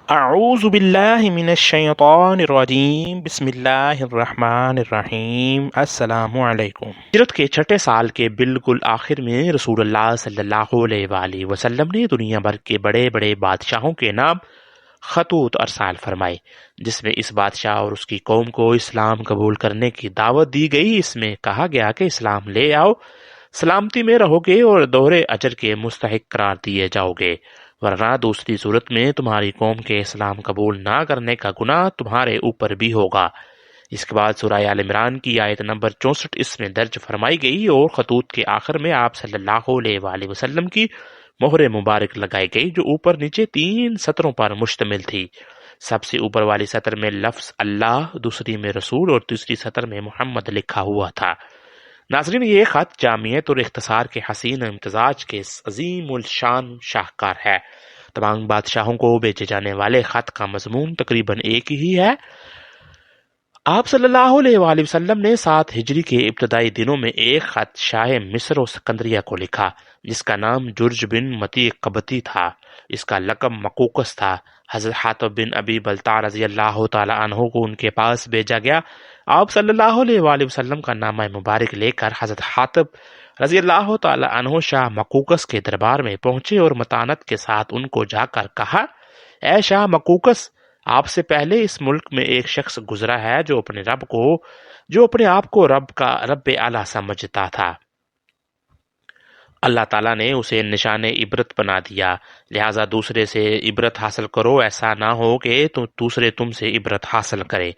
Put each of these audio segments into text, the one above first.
اعوذ باللہ من الشیطان الرجیم بسم اللہ الرحمن الرحیم السلام علیکم۔ ہجرت کے چھٹے سال کے بالکل آخر میں رسول اللہ صلی اللہ علیہ وآلہ وسلم نے دنیا بھر کے بڑے بڑے بادشاہوں کے نام خطوط ارسال فرمائے، جس میں اس بادشاہ اور اس کی قوم کو اسلام قبول کرنے کی دعوت دی گئی۔ اس میں کہا گیا کہ اسلام لے آؤ، سلامتی میں رہو گے اور دوہرے اجر کے مستحق قرار دیے جاؤ گے، ورنہ دوسری صورت میں تمہاری قوم کے اسلام قبول نہ کرنے کا گناہ تمہارے اوپر بھی ہوگا۔ اس کے بعد سورہ آل عمران کی آیت نمبر 64 اس میں درج فرمائی گئی اور خطوط کے آخر میں آپ صلی اللہ علیہ وآلہ وسلم کی مہر مبارک لگائی گئی، جو اوپر نیچے 3 سطروں پر مشتمل تھی۔ سب سے اوپر والی سطر میں لفظ اللہ، دوسری میں رسول اور تیسری سطر میں محمد لکھا ہوا تھا۔ ناظرین، یہ خط جامعیت اور اختصار کے حسین امتزاج کے عظیم الشان شاہکار ہے۔ تمام بادشاہوں کو بھیجے جانے والے خط کا مضمون تقریباً ایک ہی ہے۔ آپ صلی اللہ علیہ وآلہ وسلم نے 7 ہجری کے ابتدائی دنوں میں ایک خط شاہ مصر و سکندریہ کو لکھا، جس کا نام جرج بن متی قبطی تھا۔ اس کا لقب مقوقس تھا۔ حضرت حاتب بن ابی بلتع رضی اللہ تعالی عنہ کو ان کے پاس بھیجا گیا۔ آپ صلی اللہ علیہ وآلہ وسلم کا نامہ مبارک لے کر حضرت حاتب رضی اللہ تعالی عنہ شاہ مقوقس کے دربار میں پہنچے اور متانت کے ساتھ ان کو جا کر کہا، اے شاہ مقوقس، آپ سے پہلے اس ملک میں ایک شخص گزرا ہے جو اپنے آپ کو رب اعلیٰ سمجھتا تھا۔ اللہ تعالیٰ نے اسے نشان عبرت بنا دیا، لہٰذا دوسرے سے عبرت حاصل کرو، ایسا نہ ہو کہ دوسرے تم سے عبرت حاصل کرے۔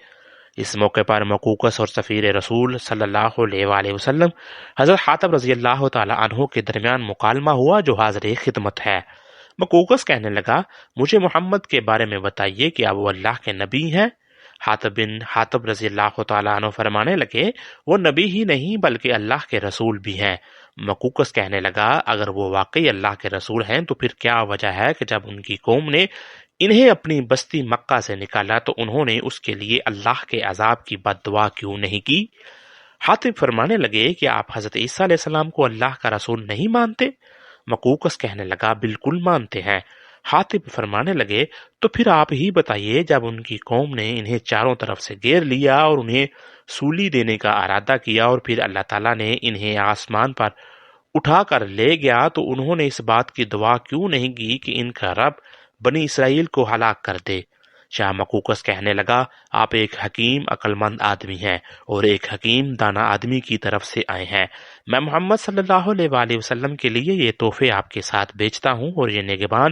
اس موقع پر مقوقس اور سفیر رسول صلی اللہ علیہ وآلہ وسلم حضرت حاتب رضی اللہ تعالی عنہ کے درمیان مکالمہ ہوا، جو حاضر خدمت ہے۔ مقوقس کہنے لگا، مجھے محمد کے بارے میں بتائیے، کیا وہ اللہ کے نبی ہیں؟ حاتب رضی اللہ تعالیٰ عنہ فرمانے لگے، وہ نبی ہی نہیں بلکہ اللہ کے رسول بھی ہیں۔ مقوقس کہنے لگا، اگر وہ واقعی اللہ کے رسول ہیں تو پھر کیا وجہ ہے کہ جب ان کی قوم نے انہیں اپنی بستی مکہ سے نکالا تو انہوں نے اس کے لیے اللہ کے عذاب کی بد دعا کیوں نہیں کی؟ حاتب فرمانے لگے کہ آپ حضرت عیسیٰ علیہ السلام کو اللہ کا رسول نہیں مانتے؟ مقوقس کہنے لگا، بالکل مانتے ہیں۔ حاتب فرمانے لگے، تو پھر آپ ہی بتائیے، جب ان کی قوم نے انہیں چاروں طرف سے گھیر لیا اور انہیں سولی دینے کا ارادہ کیا اور پھر اللہ تعالیٰ نے انہیں آسمان پر اٹھا کر لے گیا، تو انہوں نے اس بات کی دعا کیوں نہیں کی کہ ان کا رب بنی اسرائیل کو ہلاک کر دے؟ شاہ مقوقس کہنے لگا، آپ ایک حکیم عقل مند آدمی ہیں اور ایک حکیم دانا آدمی کی طرف سے آئے ہیں۔ میں محمد صلی اللہ علیہ وآلہ وسلم کے لیے یہ تحفے آپ کے ساتھ بیچتا ہوں، اور یہ نگہبان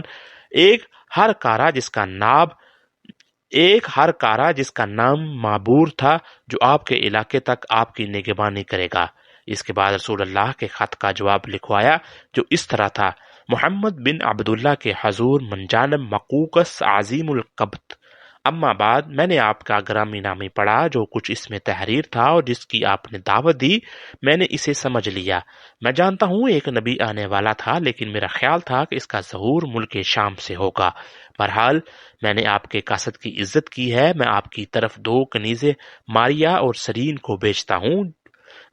ایک ہر کارا جس کا نام معبور تھا، جو آپ کے علاقے تک آپ کی نگہبانی کرے گا۔ اس کے بعد رسول اللہ کے خط کا جواب لکھوایا، جو اس طرح تھا، محمد بن عبداللہ کے حضور من جانب مقوقس عظیم القبط، اما بعد، میں نے آپ کا گرامی نامی پڑھا، جو کچھ اس میں تحریر تھا اور جس کی آپ نے دعوت دی، میں نے اسے سمجھ لیا۔ میں جانتا ہوں ایک نبی آنے والا تھا، لیکن میرا خیال تھا کہ اس کا ظہور ملک شام سے ہوگا۔ بہرحال، میں نے آپ کے قاصد کی عزت کی ہے۔ میں آپ کی طرف 2 کنیزیں ماریا اور سرین کو بیچتا ہوں،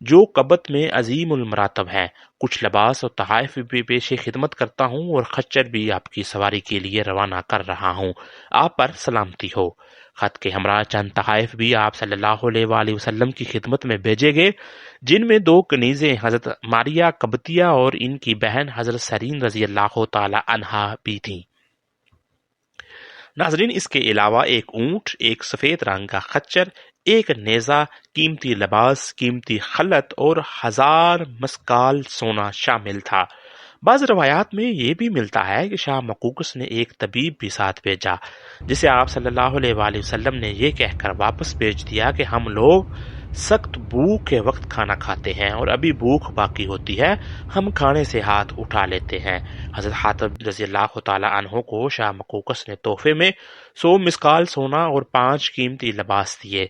جو قبط میں عظیم المراتب ہے۔ کچھ لباس اور تحائف بھی پیش خدمت کرتا ہوں اور خچر بھی آپ کی سواری کے لیے روانہ کر رہا ہوں۔ آپ پر سلامتی ہو۔ خط کے ہمراہ چند تحائف بھی آپ صلی اللہ علیہ وآلہ وسلم کی خدمت میں بھیجے گئے، جن میں 2 کنیزیں حضرت ماریہ قبطیہ اور ان کی بہن حضرت سرین رضی اللہ تعالی عنہا بھی تھیں۔ ناظرین، اس کے علاوہ ایک اونٹ، ایک سفید رنگ کا خچر، ایک نیزہ، قیمتی لباس، قیمتی خلط اور 1000 مسکال سونا شامل تھا۔ بعض روایات میں یہ بھی ملتا ہے کہ شاہ مقوقس نے ایک طبیب بھی ساتھ بھیجا، جسے آپ صلی اللہ علیہ وآلہ وسلم نے یہ کہہ کر واپس بھیج دیا کہ ہم لوگ سخت بھوک کے وقت کھانا کھاتے ہیں اور ابھی بھوک باقی ہوتی ہے، ہم کھانے سے ہاتھ اٹھا لیتے ہیں۔ حضرت حاتب رضی اللہ تعالی عنہ کو شاہ مقوقس نے تحفے میں 100 مسکال سونا اور 5 قیمتی لباس دیے۔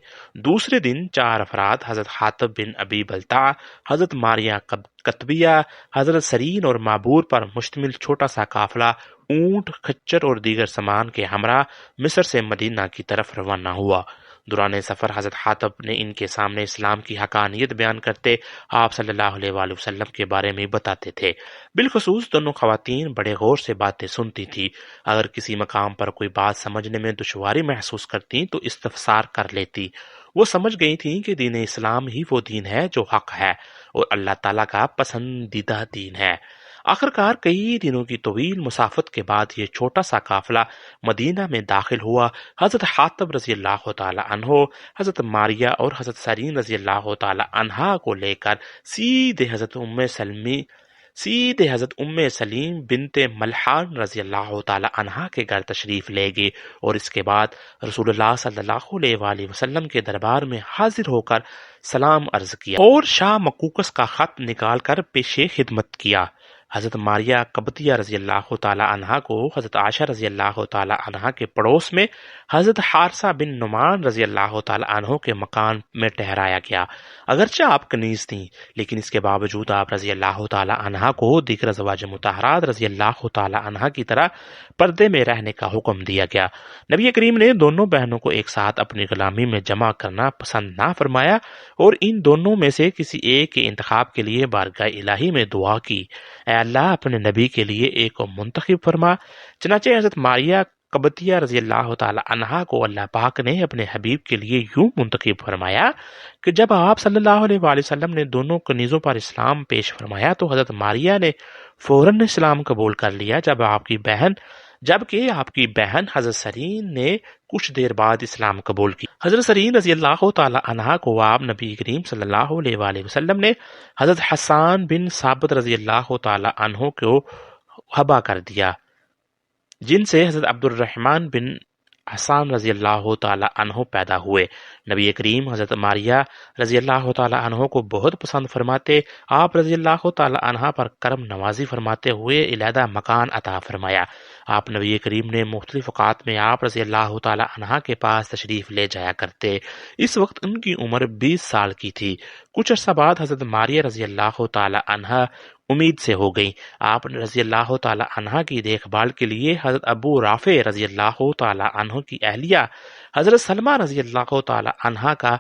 دوسرے دن 4 افراد، حضرت حاتب بن ابی بلتع، حضرت ماریہ قبطیہ، حضرت سرین اور معبور پر مشتمل چھوٹا سا قافلہ اونٹ، خچر اور دیگر سامان کے ہمراہ مصر سے مدینہ کی طرف روانہ ہوا۔ دوران سفر حضرت حاتب نے ان کے سامنے اسلام کی حقانیت بیان کرتے آپ صلی اللہ علیہ وآلہ وسلم کے بارے میں بتاتے تھے۔ بالخصوص دونوں خواتین بڑے غور سے باتیں سنتی تھی۔ اگر کسی مقام پر کوئی بات سمجھنے میں دشواری محسوس کرتی تو استفسار کر لیتی۔ وہ سمجھ گئی تھیں کہ دین اسلام ہی وہ دین ہے جو حق ہے اور اللہ تعالیٰ کا پسندیدہ دین ہے۔ آخرکار کئی دنوں کی طویل مسافت کے بعد یہ چھوٹا سا قافلہ مدینہ میں داخل ہوا۔ حضرت حاتب رضی اللہ تعالی عنہ، حضرت ماریہ اور حضرت سرین رضی اللہ تعالی عنہا کو لے کر سیدھے حضرت ام سلیم بنت ملحان رضی اللہ تعالی عنہا کے گھر تشریف لے گئے اور اس کے بعد رسول اللہ صلی اللہ علیہ وآلہ وسلم کے دربار میں حاضر ہو کر سلام عرض کیا اور شاہ مقوقس کا خط نکال کر پیش خدمت کیا۔ حضرت ماریہ قبطیہ رضی اللہ تعالی عنہا کو حضرت عائشہ رضی اللہ تعالی عنہا کے پڑوس میں حضرت حارثہ بن نعمان رضی اللہ تعالی عنہ کے مکان میں ٹھہرایا گیا۔ اگرچہ آپ کنیز تھیں لیکن اس کے باوجود آپ رضی اللہ تعالی عنہا کو دیگر ازواج مطہرات رضی اللہ تعالی عنہا کی طرح پردے میں رہنے کا حکم دیا گیا۔ نبی کریم نے دونوں بہنوں کو ایک ساتھ اپنی غلامی میں جمع کرنا پسند نہ فرمایا اور ان دونوں میں سے کسی ایک کے انتخاب کے لیے بارگاہ الہی میں دعا کی، اے اللہ اپنے نبی کے لیے ایک کو منتخب فرما۔ چنانچہ حضرت ماریہ قبطیہ رضی اللہ تعالی عنہا کو اللہ پاک نے اپنے حبیب کے لیے یوں منتخب فرمایا کہ جب آپ صلی اللہ علیہ وآلہ وسلم نے دونوں کنیزوں پر اسلام پیش فرمایا تو حضرت ماریہ نے فوراً اسلام قبول کر لیا، جبکہ آپ کی بہن حضرت سرین نے کچھ دیر بعد اسلام قبول کی۔ حضرت سرین رضی اللہ تعالی عنہا کو آپ نبی کریم صلی اللہ علیہ وآلہ وسلم نے حضرت حسان بن ثابت رضی اللہ تعالی عنہ کو حبا کر دیا، جن سے حضرت عبد الرحمن بن حسان رضی اللہ تعالی عنہ پیدا ہوئے۔ نبی کریم حضرت ماریہ رضی اللہ تعالی عنہ کو بہت پسند فرماتے، آپ رضی اللہ تعالی عنہ پر کرم نوازی فرماتے ہوئے علیحدہ مکان عطا فرمایا۔ آپ نبی کریم نے مختلف اوقات میں آپ رضی اللہ تعالی عنہ کے پاس تشریف لے جایا کرتے۔ اس وقت ان کی عمر 20 سال کی تھی۔ کچھ عرصہ بعد حضرت ماریہ رضی اللہ تعالی عنہ امید سے ہو گئی۔ آپ رضی اللہ تعالی عنہ کی دیکھ بھال کے لیے حضرت ابو رافع رضی اللہ تعالی عنہ کی اہلیہ حضرت سلمہ رضی اللہ تعالی عنہ کا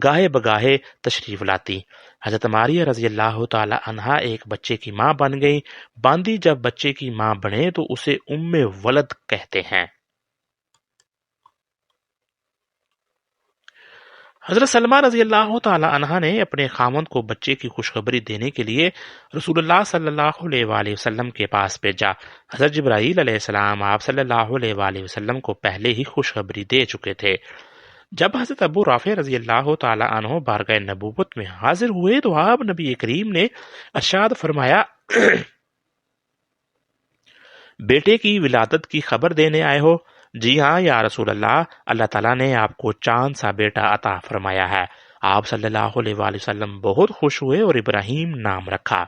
گاہے بگاہے تشریف لاتی۔ حضرت ماریہ رضی اللہ تعالی عنہ ایک بچے کی ماں بن گئی۔ باندی جب بچے کی ماں بنے تو اسے ام ولد کہتے ہیں۔ حضرت سلمہ رضی اللہ تعالی عنہ نے اپنے خاوند کو بچے کی خوشخبری دینے کے لیے رسول اللہ صلی اللہ علیہ وآلہ وسلم کے پاس بھیجا۔ حضرت جبرائیل علیہ السلام آپ صلی اللہ علیہ وآلہ وسلم کو پہلے ہی خوشخبری دے چکے تھے۔ جب حضرت ابو رافع رضی اللہ تعالی عنہ بارگاہ نبوت میں حاضر ہوئے تو آپ نبی کریم نے ارشاد فرمایا، بیٹے کی ولادت کی خبر دینے آئے ہو؟ جی ہاں یا رسول اللہ، اللہ تعالیٰ نے آپ کو چاند سا بیٹا عطا فرمایا ہے۔ آپ صلی اللہ علیہ وآلہ وسلم بہت خوش ہوئے اور ابراہیم نام رکھا۔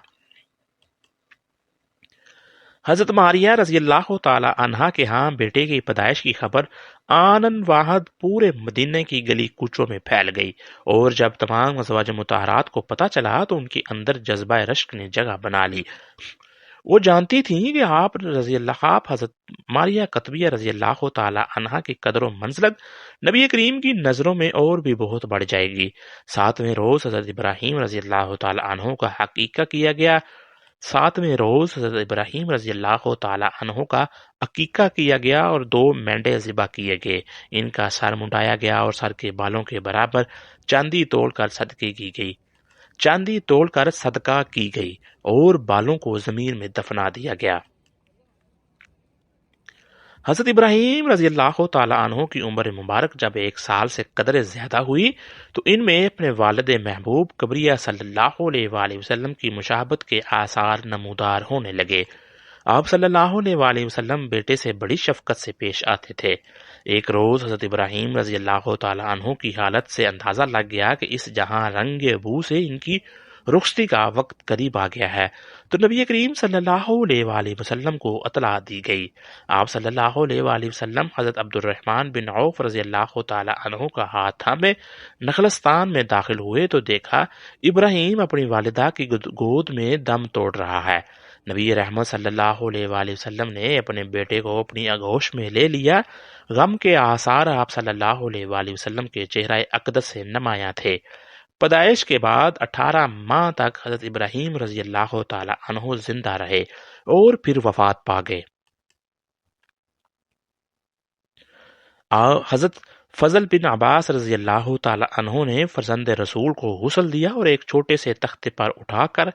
حضرت ماریہ رضی اللہ تعالی عنہا کے ہاں بیٹے کی پیدائش کی خبر آنن واحد پورے مدینہ کی گلی کوچوں میں پھیل گئی، اور جب تمام ازواج مطہرات کو پتہ چلا تو ان کے اندر جذبہ رشک نے جگہ بنا لی۔ وہ جانتی تھیں کہ آپ حضرت ماریہ قطبیہ رضی اللہ تعالی عنہا کی قدر و منزلت نبی کریم کی نظروں میں اور بھی بہت بڑھ جائے گی۔ 7ویں روز حضرت ابراہیم رضی اللہ تعالی عنہ کا عقیقہ کیا گیا۔ 7ویں روز حضرت ابراہیم رضی اللہ تعالی عنہ کا عقیقہ کیا گیا اور 2 مینڈے ذبح کیے گئے۔ ان کا سر منڈایا گیا اور سر کے بالوں کے برابر چاندی توڑ کر صدقہ کی گئی اور بالوں کو زمین میں دفنا دیا گیا۔ حضرت ابراہیم رضی اللہ تعالی عنہ کی عمر مبارک جب 1 سال سے قدر زیادہ ہوئی تو ان میں اپنے والد محبوب کبریہ صلی اللہ علیہ وآلہ وسلم کی مشابہت کے آثار نمودار ہونے لگے۔ آپ صلی اللہ علیہ وآلہ وسلم بیٹے سے بڑی شفقت سے پیش آتے تھے۔ ایک روز حضرت ابراہیم رضی اللہ تعالی عنہ کی حالت سے اندازہ لگ گیا کہ اس جہاں رنگ بو سے ان کی رخصتی کا وقت قریب آ گیا ہے، تو نبی کریم صلی اللہ علیہ وآلہ وسلم کو اطلاع دی گئی۔ آپ صلی اللہ علیہ وآلہ وسلم حضرت عبد الرحمن بن عوف رضی اللہ تعالی عنہ کا ہاتھ تھامے نخلستان میں داخل ہوئے تو دیکھا ابراہیم اپنی والدہ کی گود میں دم توڑ رہا ہے۔ نبی رحمت صلی اللہ علیہ وآلہ وسلم نے اپنے بیٹے کو اپنی آغوش میں لے لیا۔ غم کے آثار آپ صلی اللہ علیہ وآلہ وسلم کے چہرہ اقدس سے نمایاں تھے۔ پیدائش کے بعد 18 ماہ تک حضرت ابراہیم رضی اللہ تعالی عنہ زندہ رہے اور پھر وفات پا گئے۔ حضرت فضل بن عباس رضی اللہ تعالی عنہ نے فرزند رسول کو غسل دیا اور ایک چھوٹے سے تختے پر اٹھا کر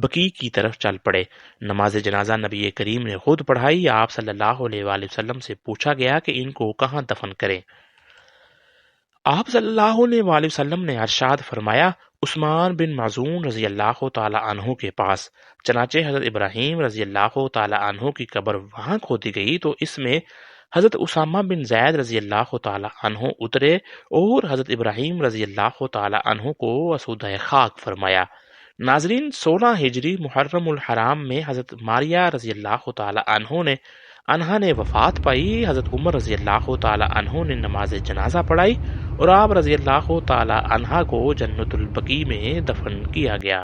بقیع کی طرف چل پڑے۔ نماز جنازہ نبی کریم نے خود پڑھائی۔ آپ صلی اللہ علیہ وآلہ وسلم سے پوچھا گیا کہ ان کو کہاں دفن کریں۔ آپ صلی اللہ علیہ وآلہ وسلم نے ارشاد فرمایا، عثمان بن معزون رضی اللہ تعالی عنہ کے پاس۔ چنانچہ حضرت ابراہیم رضی اللہ تعالی عنہ کی قبر وہاں کھودی گئی تو اس میں حضرت اسامہ بن زید رضی اللہ تعالی عنہ اترے اور حضرت ابراہیم رضی اللہ تعالی عنہ کو اسودہ خاک فرمایا۔ ناظرین، 16 ہجری محرم الحرام میں حضرت ماریہ رضی اللہ تعالی عنہا نے وفات پائی۔ حضرت عمر رضی اللہ تعالی عنہ نے نماز جنازہ پڑھائی اور آپ رضی اللہ تعالی عنہ کو جنت البقیع میں دفن کیا گیا۔